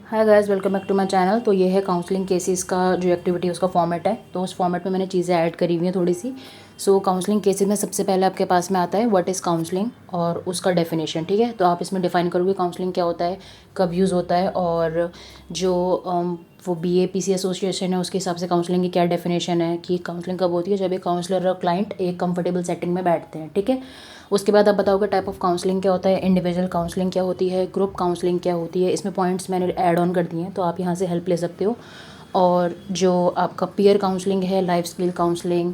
Hi guys, welcome back to my channel. तो ये है काउंसलिंग केसेस का जो एक्टिविटी उसका फॉर्मेट है। तो उस फॉर्मेट में मैंने चीज़ें ऐड करी हुई हैं थोड़ी सी। सो काउंसलिंग केसेस में सबसे पहले आपके पास में आता है व्हाट इज़ काउंसलिंग और उसका डेफिनेशन। ठीक है, तो आप इसमें डिफाइन करोगे काउंसलिंग क्या होता है, कब यूज़ होता है, और जो वो BAPC एसोसिएशन है उसके हिसाब से काउंसलिंग की क्या डेफिनेशन है कि काउंसलिंग कब होती है, जब एक काउंसलर और क्लाइंट एक कंफर्टेबल सेटिंग में बैठते हैं। ठीक है, उसके बाद आप बताओगे टाइप ऑफ काउंसलिंग क्या होता है, इंडिविजुअल काउंसलिंग क्या होती है, ग्रुप काउंसलिंग क्या होती है। इसमें पॉइंट्स मैंने ऐड ऑन कर दिए हैं, तो आप यहाँ से हेल्प ले सकते हो। और जो आपका पीयर काउंसलिंग है, life skill counselling,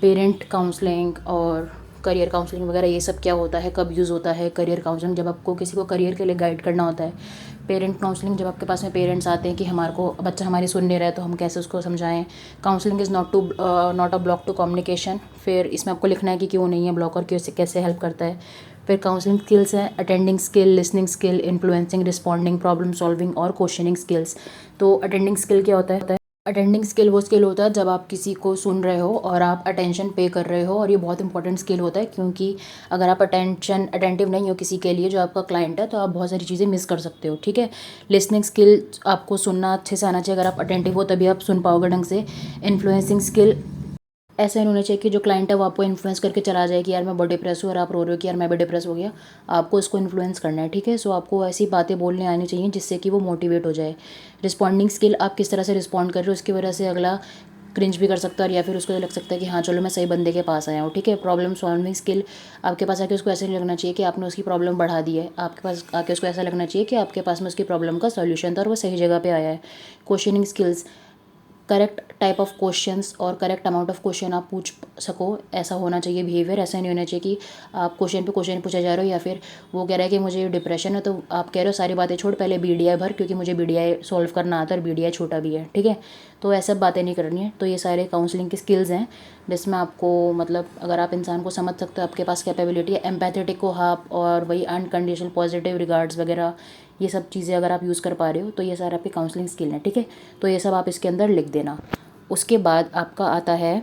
parent counselling और करियर काउंसलिंग वगैरह, ये सब क्या होता है, कब यूज़ होता है। करियर काउंसलिंग जब आपको किसी को करियर के लिए गाइड करना होता है। पेरेंट काउंसलिंग जब आपके पास में पेरेंट्स आते हैं कि हमारे को बच्चा हमारी सुन नहीं रहा है तो हम कैसे उसको समझाएं। Counselling is not a block to communication. फिर इसमें आपको लिखना है कि क्यों नहीं है ब्लॉक और कैसे हेल्प करता है। फिर काउंसलिंग स्किल्स हैं attending skill, listening skill, influencing, responding, problem solving और क्वेश्चनिंग स्किल्स। तो अटेंडिंग स्किल क्या होता है? अटेंडिंग स्किल वो स्किल होता है जब आप किसी को सुन रहे हो और आप अटेंशन पे कर रहे हो, और ये बहुत इंपॉर्टेंट स्किल होता है क्योंकि अगर आप अटेंटिव नहीं हो किसी के लिए जो आपका क्लाइंट है तो आप बहुत सारी चीज़ें मिस कर सकते हो। ठीक है, लिसनिंग स्किल आपको सुनना अच्छे से आना चाहिए। अगर आप अटेंटिव हो तभी आप सुन पाओगे ढंग से। इन्फ्लुएंसिंग स्किल ऐसा नहीं होना चाहिए कि जो क्लाइंट है वो आपको इन्फ्लुएंस करके चला जाए कि यार मैं बहुत डिप्रेस हूँ और आप रो रहे हो कि यार मैं भी डिप्रेस हो गया। आपको इसको इन्फ्लुएंस करना है। ठीक है, सो आपको ऐसी बातें बोलने आनी चाहिए जिससे कि वो मोटिवेट हो जाए। रिस्पॉन्डिंग स्किल, आप किस तरह से रिस्पॉन्ड कर रहे हो उसकी वजह से अगला क्रिंज भी कर सकता है, या फिर उसको लग सकता है कि हाँ चलो मैं सही बंदे के पास आया हूँ। ठीक है, प्रॉब्लम सॉल्विंग स्किल, आपके पास आके उसको ऐसे नहीं लगना चाहिए कि आपने उसकी प्रॉब्लम बढ़ा दी है। आपके पास आके उसको ऐसा लगना चाहिए कि आपके पास में उसकी प्रॉब्लम का सॉल्यूशन था और वो सही जगह पे आया है। Questioning skills, correct type of questions और करेक्ट अमाउंट ऑफ क्वेश्चन आप पूछ सको, ऐसा होना चाहिए बिहेवियर। ऐसा नहीं होना चाहिए कि आप क्वेश्चन पे क्वेश्चन पूछे जा रहे हो, या फिर वो कह रहा है कि मुझे डिप्रेशन है तो आप कह रहे हो सारी बातें छोड़ पहले BDI भर क्योंकि मुझे BDI सॉल्व करना आता है और BDI छोटा भी है। ठीक है, तो ऐसा बातें नहीं करनी है। तो ये सारे काउंसलिंग की स्किल्स हैं जिसमें आपको मतलब अगर आप इंसान को समझ सकते हो, आपके पास कैपेबिलिटी है। एम्पैथेटिक को आप और वही अनकंडीशनल पॉजिटिव रिगार्ड्स वगैरह, ये सब चीज़ें अगर आप यूज़ कर पा रहे हो तो ये सारे आपकी काउंसलिंग स्किल हैं। ठीक है, तो ये सब आप इसके अंदर लिख देना। उसके बाद आपका आता है,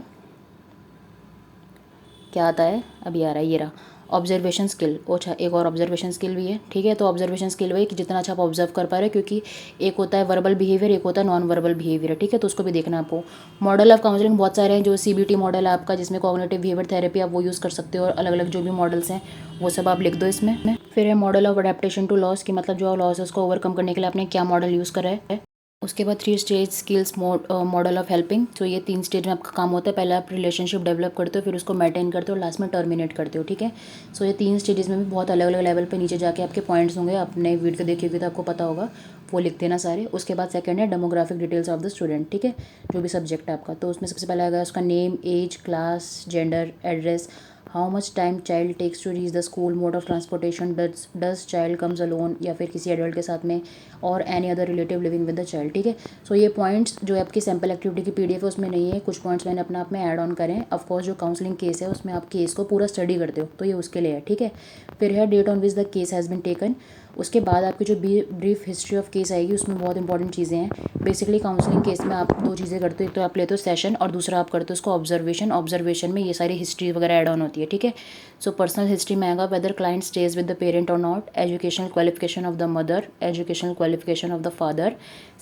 क्या आता है अभी आ रहा है, ये रहा ऑब्जर्वेशन स्किल। अच्छा, एक और ऑब्जर्वेशन स्किल भी है। ठीक है, तो ऑब्जर्वेशन स्किल वही कि जितना अच्छा आप ऑब्जर्व कर पा रहे हो, क्योंकि एक होता है वर्बल बिहेवियर, एक होता है नॉन वर्बल बिहेवियर। ठीक है, तो उसको भी देखना है आपको। मॉडल ऑफ काउंसलिंग बहुत सारे हैं, जो CBT मॉडल है आपका जिसमें कॉग्निटिव बिहेवियर थेरेपी, आप वो यूज़ कर सकते हो, और अलग अलग जो भी मॉडल्स हैं वो सब आप लिख दो इसमें। फिर है model of adaptation to loss, की मतलब जो लॉस है उसको ओवरकम करने के लिए आपने क्या मॉडल यूज़ करा है। उसके बाद 3 stage skills model of helping. तो ये 3 स्टेज में आपका काम होता है। पहले आप रिलेशनशिप डेवलप करते हो, फिर उसको मेंटेन करते हो, लास्ट में टर्मिनेट करते हो। ठीक है, सो ये 3 स्टेजेस में भी बहुत अलग अलग लेवल पे नीचे जाके आपके पॉइंट्स होंगे। आपने वीडियो देखी होगी तो आपको पता होगा, वो लिख देना सारे। उसके बाद सेकंड है demographic details of the student. ठीक है, जो भी सब्जेक्ट है आपका, तो उसमें सबसे पहले आएगा उसका name, age, class, gender, address, how much time child takes to reach the school, mode of transportation, does child comes alone या फिर किसी एडल्ट के साथ में, और any other relative living with the child. ठीक है, सो ये पॉइंट्स जो आपकी सैम्पल एक्टिविटी की PDF है उसमें नहीं है, कुछ पॉइंट्स मैंने अपने आप में ऐड ऑन करें हैं। ऑफकोर्स जो काउंसलिंग केस है उसमें आप केस को पूरा स्टडी करते हो तो ये उसके लिए है। ठीक है, फिर है date on which the case has been taken. उसके बाद आपकी जो ब्रीफ हिस्ट्री ऑफ केस आएगी उसमें बहुत इंपॉर्टेंट चीज़ें हैं। बेसिकली काउंसलिंग केस में आप 2 चीज़ें करते हो, एक तो आप लेते हो सेशन और दूसरा आप करते हो उसको ऑब्जर्वेशन। ऑब्जर्वेशन में ये सारी हिस्ट्री वगैरह ऐड ऑन होती है। ठीक है, सो पर्सनल हिस्ट्री में आएगा whether client stage with the parent और not, educational qualification of the mother, educational qualification of the father,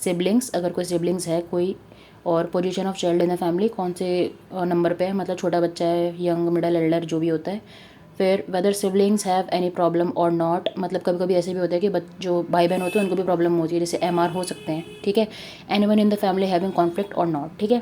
siblings अगर कोई सिबलिंग्स है कोई, और position of child in the family, कौन से नंबर पे है, मतलब छोटा बच्चा है, यंग, मिडल, एल्डर, जो भी होता है। फिर whether siblings have any problem और नॉट, मतलब कभी कभी ऐसे भी होता है कि जो भाई बहन होते हैं उनको भी प्रॉब्लम होती है, जैसे MR हो सकते हैं। ठीक है, anyone in the family having conflict और नॉट। ठीक है,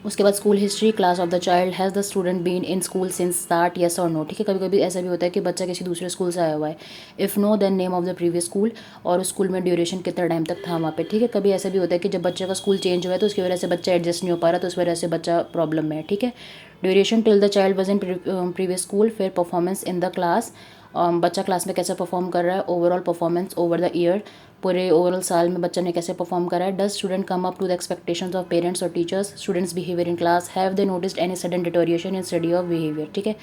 उसके बाद school history, class of the child, has the student been in school since start, yes और नो। ठीक है, कभी कभी ऐसा भी होता है कि बच्चा किसी दूसरे स्कूल से आया हुआ है। If no then name of the previous school, और उस स्कूल में ड्यूरेशन कितना टाइम तक था वहाँ पे। ठीक है, कभी ऐसा भी होता है कि जब बच्चे का स्कूल चेंज हुआ है तो उसकी वजह से बच्चा एडजस्ट नहीं हो पा रहा, तो उस वजह से बच्चा प्रॉब्लम में है। ठीक है, duration till the child was in previous school. फिर परफॉर्मेंस इन द क्लास, बच्चा क्लास में कैसे परफॉर्म कर रहा है। Overall performance over the year, पूरे ओवरऑल साल में बच्चा ने कैसे परफॉर्म करा है। Does student come up to the expectations of parents और teachers, students behaviour in class, have they noticed any sudden deterioration in study of behaviour. ठीक है,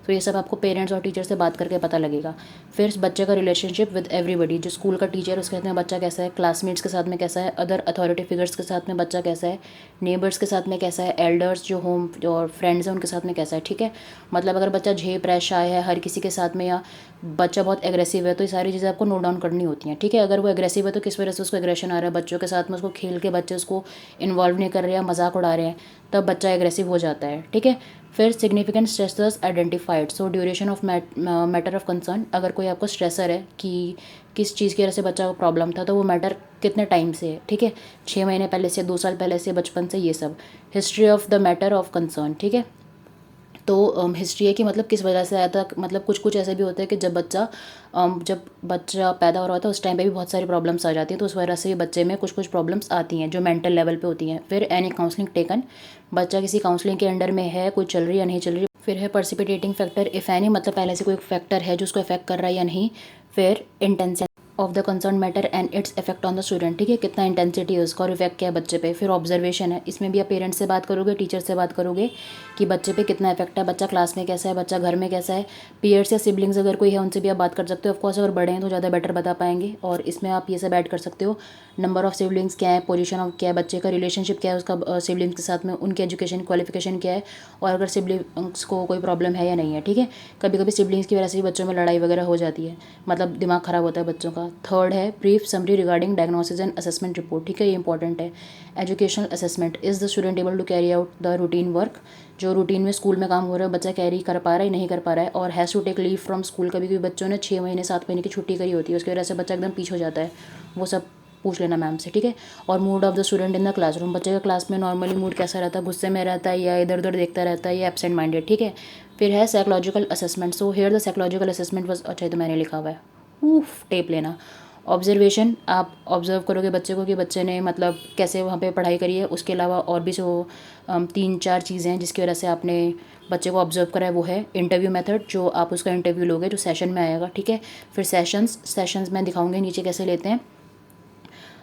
तो ये सब आपको पेरेंट्स और टीचर से बात करके पता लगेगा। फिर बच्चे का रिलेशनशिप विद एवरीबडी, जो स्कूल का टीचर उसके साथ में बच्चा कैसा है, क्लासमेट्स के साथ में कैसा है, अदर अथॉरिटी फिगर्स के साथ में बच्चा कैसा है, नेबर्स के साथ में कैसा है, एल्डर्स जो होम और फ्रेंड्स हैं उनके साथ में कैसा है। ठीक है, मतलब अगर बच्चा झेप रहा है, शाय है हर किसी के साथ में, या बच्चा बहुत एग्रेसिव है, तो ये सारी चीज़ें आपको नोट डाउन करनी होती हैं। ठीक है, अगर वो एग्रेसिव एग्रेसिव है तो किस वजह से उसको एग्रेशन आ रहा है, बच्चों के साथ में उसको खेल के बच्चे उसको इन्वॉल्व नहीं कर रहे हैं, मजाक उड़ा रहे हैं, तब बच्चा एग्रेसिव हो जाता है, ठीक है। फिर significant stressors identified, so duration of matter of concern, अगर कोई आपको स्ट्रेसर है कि किस चीज़ की वजह से बच्चा को प्रॉब्लम था तो वो मैटर कितने टाइम से है, ठीक है, 6 महीने पहले से, 2 साल पहले से, बचपन से, ये सब। History of the matter of concern, ठीक है। तो हिस्ट्री है कि मतलब किस वजह से आया था, मतलब कुछ कुछ ऐसे भी होते हैं कि जब बच्चा पैदा हो रहा होता है उस टाइम पे भी बहुत सारी प्रॉब्लम्स आ जाती हैं, तो उस वजह से भी बच्चे में कुछ कुछ प्रॉब्लम्स आती हैं जो मेंटल लेवल पे होती हैं। फिर एनी काउंसलिंग टेकन, बच्चा किसी काउंसलिंग के अंडर में है, कोई चल रही है या नहीं चल रही। फिर है परसिपिटेटिंग फैक्टर, इफ़ एनी, मतलब पहले से कोई फैक्टर है जो उसको अफेक्ट कर रहा है या नहीं। फिर intensity of the concern matter and its effect on the student, ठीक है, कितना इंटेंसिटी है उसका और इफेक्ट क्या है बच्चे पे। फिर ऑब्जर्वेशन है, इसमें भी आप पेरेंट्स से बात करोगे, टीचर से बात करोगे कि बच्चे पे कितना इफेक्ट है, बच्चा क्लास में कैसा है, बच्चा घर में कैसा है। पीयर्स या सिबलिंग्स अगर कोई है उनसे भी आप बात कर सकते हो, ऑफकोर्स अगर बड़े हैं तो ज़्यादा बेटर बता पाएंगे। और इसमें आप ये सब ऐड कर सकते हो, नंबर ऑफ सिबलिंग्स क्या है, पोजीशन ऑफ क्या है बच्चे का, रिलेशनशिप क्या है उसका सिबलिंग्स के साथ में, उनकी एजुकेशन क्वालिफिकेशन क्या है, और अगर सिबलिंग्स को कोई प्रॉब्लम है या नहीं है, ठीक है। कभी कभी सिबलिंग्स की वजह से भी बच्चों में लड़ाई वगैरह हो जाती है, मतलब दिमाग ख़राब होता है बच्चों का। थर्ड है brief summary regarding diagnosis and assessment report, ठीक है, ये इंपॉर्टेंट है। Educational assessment, is the student able to carry out the routine work, जो रूटीन में स्कूल में काम हो रहा है बच्चा कैरी कर पा रहा है नहीं कर पा रहा है। और has to take leave from school, कभी कभी बच्चों ने 6 महीने 7 महीने की छुट्टी करी होती है, उसकी वजह से बच्चा एकदम पीछे हो जाता है, वो सब पूछ लेना मैम से, ठीक है। और mood off the student in the classroom, बच्चे का क्लास में नॉर्मली मूड कैसा रहता है, गुस्से में रहता है या इधर उधर देखता रहता है या एब्सेंट माइंडेड, ठीक है। फिर है psychological assessment, so here the psychological assessment was, अच्छा तो मैंने लिखा हुआ है, टेप लेना। ऑब्जर्वेशन, आप ऑब्जर्व करोगे बच्चे को कि बच्चे ने मतलब कैसे वहाँ पे पढ़ाई करी है। उसके अलावा और भी जो 3-4 चीज़ें हैं जिसकी वजह से आपने बच्चे को ऑब्जर्व करा है, वो है इंटरव्यू मेथड, जो आप उसका इंटरव्यू लोगे जो सेशन में आएगा, ठीक है। फिर सेशंस मैं दिखाऊंगी नीचे कैसे लेते हैं।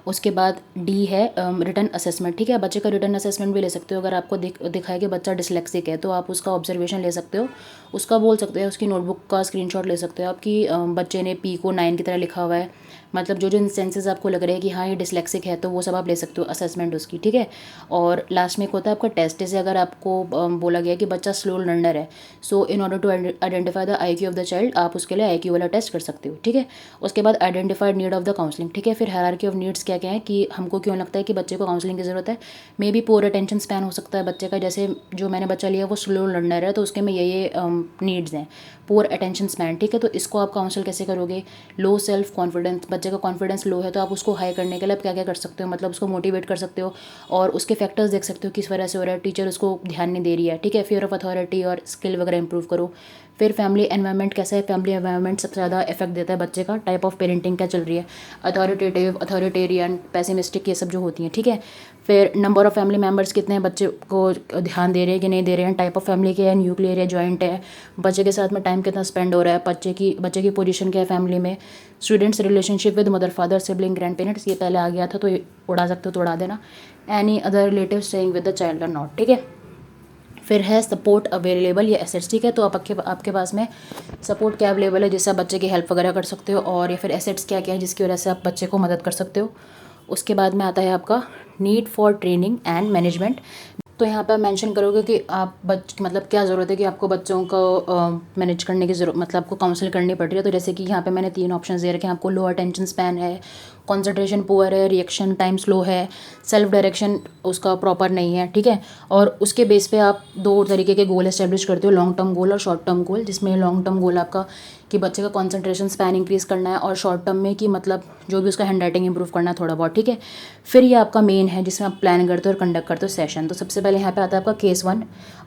उसके बाद डी है रिटर्न असेसमेंट, ठीक है, बच्चे का रिटर्न असेसमेंट भी ले सकते हो। अगर आपको दिखा है कि बच्चा डिसलेक्सिक है तो आप उसका ऑब्जर्वेशन ले सकते हो, उसका बोल सकते हो, उसकी नोटबुक का स्क्रीनशॉट ले सकते हो आप कि बच्चे ने पी को 9 की तरह लिखा हुआ है, मतलब जो जो इंस्टेंसेस आपको लग रहे हैं कि हाँ ये डिसलेक्सिक है तो वो सब आप ले सकते हो असेसमेंट उसकी, ठीक है। और लास्ट में एक होता है आपका टेस्ट, जैसे अगर आपको बोला गया कि बच्चा स्लो लर्नर है, so in order to identify the IQ of the child, आप उसके लिए IQ वाला टेस्ट कर सकते हो, ठीक है। उसके बाद identified need of the counselling, ठीक है। फिर हायरार्की ऑफ नीड्स क्या क्या है कि हमको क्यों लगता है कि बच्चे को काउंसलिंग की ज़रूरत है। May be poor attention span हो सकता है बच्चे का, जैसे जो मैंने बच्चा लिया वो स्लो लर्नर है तो उसके में ये नीड्स हैं, पुअर अटेंशन स्पैन, ठीक है। तो इसको आप काउंसिल कैसे करोगे। लो सेल्फ कॉन्फिडेंस, बच्चे का कॉन्फिडेंस लो है तो आप उसको हाई करने के लिए आप क्या क्या कर सकते हो, मतलब उसको मोटिवेट कर सकते हो और उसके फैक्टर्स देख सकते हो किस वजह से हो रहा है, टीचर उसको ध्यान नहीं दे रही है, ठीक है। फियर ऑफ अथॉरिटी और स्किल वगैरह इंप्रूव करो। फिर फैमिली एनवायरनमेंट कैसा है, फैमिली एनवायरनमेंट सबसे ज़्यादा इफेक्ट देता है बच्चे का। टाइप ऑफ पेरेंटिंग क्या चल रही है, अथॉरिटेटिव, अथॉरिटेरियन, पेसिमिस्टिक, ये सब जो होती हैं, ठीक है। फिर नंबर ऑफ फैमिली मेम्बर्स कितने हैं, बच्चे को ध्यान दे रहे हैं कि नहीं दे रहे हैं। टाइप ऑफ फैमिली क्या है, न्यूक्लियर है, जॉइंट है, बच्चे के साथ में टाइम कितना स्पेंड हो रहा है, बच्चे की पोजीशन क्या है फैमिली में। Students relationship with mother father sibling grand parents, ये पहले आ गया था तो ये उड़ा सकते हो तो उड़ा देना। Any other relative staying with the child और नॉट, ठीक है। फिर है सपोर्ट अवेलेबल या एसेट्स, ठीक है। तो आपके पास में सपोर्ट क्या अवेलेबल है जिससे आप बच्चे की हेल्प वगैरह कर सकते हो, और या फिर एसेट्स क्या क्या है जिसकी वजह से आप बच्चे को मदद कर सकते हो। उसके बाद में आता है आपका need for training and management. तो यहाँ पर मेंशन करोगे कि आप मतलब क्या ज़रूरत है कि आपको बच्चों को मैनेज करने की ज़रूरत, मतलब आपको काउंसिल करनी पड़ रही है। तो जैसे कि यहाँ पे मैंने 3 ऑप्शन दे रखे हैं आपको, लो अटेंशन स्पैन है, कंसंट्रेशन पुअर है, रिएक्शन टाइम स्लो है, सेल्फ डायरेक्शन उसका प्रॉपर नहीं है, ठीक है। और उसके बेस पे आप 2 तरीके के गोल एस्टेब्लिश करते हो, लॉन्ग टर्म गोल और शॉर्ट टर्म गोल, जिसमें लॉन्ग टर्म गोल आपका कि बच्चे का कंसंट्रेशन स्पैन इंक्रीज़ करना है, और शॉर्ट टर्म में कि मतलब जो भी उसका हैंड राइटिंग इंप्रूव करना है थोड़ा बहुत, ठीक है। फिर ये आपका मेन है जिसमें आप प्लान करते हो और कंडक्ट करते हो सेशन। तो सबसे पहले यहाँ पे आता है आपका केस 1,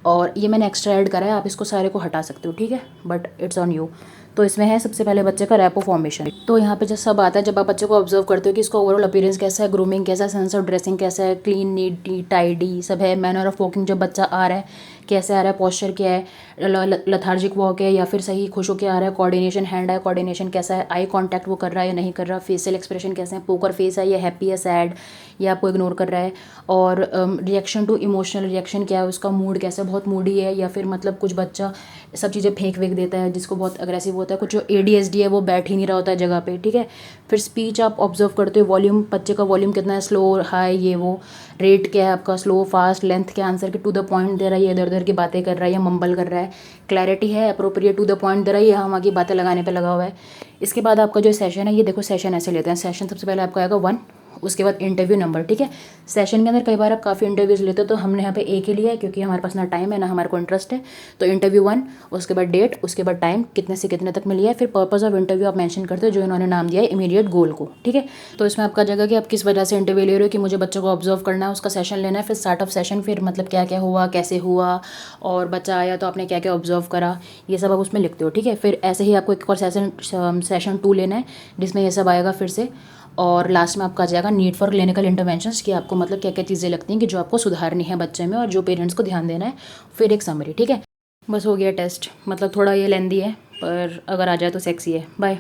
और ये मैंने एक्स्ट्रा ऐड करा है, आप इसको सारे को हटा सकते हो, ठीक है, बट इट्स ऑन यू। तो इसमें है सबसे पहले बच्चे का रैपो फॉर्मेशन। तो यहाँ पे जब सब आता है, जब आप बच्चे को ऑब्जर्व करते हो कि इसका ओवरऑल अपीयरेंस कैसा है, ग्रूमिंग कैसा है, सेंस ऑफ ड्रेसिंग कैसा है, क्लीन नीट टाइडी सब है, मैनर ऑफ वॉकिंग जब बच्चा आ रहा है कैसे आ रहा है, पॉस्चर क्या है, लथार्जिक वॉक है या फिर सही खुश होकर आ रहा है, कोऑर्डिनेशन हैंड है कोऑर्डिनेशन कैसा है, आई कांटेक्ट वो कर रहा है या नहीं कर रहा, फेशियल एक्सप्रेशन कैसे हैं, पोकर फेस है या हैप्पी है, सैड या आपको इग्नोर कर रहा है, और रिएक्शन टू इमोशनल रिएक्शन क्या है, उसका मूड कैसा है, बहुत मूडी है या फिर मतलब कुछ बच्चा सब चीज़ें फेंक वेंक देता है जिसको बहुत अग्रेसिव होता है, कुछ जो ADHD है वो बैठ ही नहीं रहा होता है जगह पे, ठीक है। फिर स्पीच आप ऑब्जर्व करते हो, वॉल्यूम, बच्चे का वॉल्यूम कितना है, स्लो, हाई, ये वो, रेट क्या है आपका, स्लो, फास्ट, लेंथ क्या, आंसर के टू द पॉइंट दे रहा है या इधर उधर की बातें कर रहा है या मंबल कर रहा है, क्लैरिटी है, अप्रोप्रिएट टू द पॉइंट दे रहा है या हम आगे बातें लगाने पे लगा हुआ है। इसके बाद आपका जो सेशन है, ये देखो सेशन ऐसे लेते हैं, सेशन सबसे पहले आपका आएगा 1, उसके बाद इंटरव्यू नंबर, ठीक है। सेशन के अंदर कई बार आप काफ़ी इंटरव्यूज़ लेते हो, तो हमने यहाँ पे एक ही लिया है क्योंकि हमारे पास ना टाइम है ना हमारे को इंटरेस्ट है। तो इंटरव्यू 1, उसके बाद डेट, उसके बाद टाइम कितने से कितने तक में लिया है, फिर पर्पज़ ऑफ इंटरव्यू आप मेंशन करते हो जो इन्होंने नाम दिया है इमीडिएट गोल को, ठीक है। तो इसमें आपका जगह कि आप किस वजह से इंटरव्यू ले रहे हो, कि मुझे बच्चों को ऑब्जर्व करना है, उसका सेशन लेना है, फिर स्टार्ट ऑफ सेशन, फिर मतलब क्या क्या हुआ, कैसे हुआ, और बच्चा आया तो आपने क्या क्या ऑब्जर्व करा, ये सब आप उसमें लिखते हो, ठीक है। फिर ऐसे ही आपको एक और सेशन 2 लेना है जिसमें ये सब आएगा फिर से। और लास्ट में आपका आ जाएगा नीड फॉर क्लिनिकल इंटरवेंशंस, कि आपको मतलब क्या क्या चीज़ें लगती हैं कि जो आपको सुधारनी है बच्चे में और जो पेरेंट्स को ध्यान देना है, फिर एक समरी, ठीक है। बस हो गया टेस्ट, मतलब थोड़ा ये लेंदी है पर अगर आ जाए तो सेक्सी है। बाय।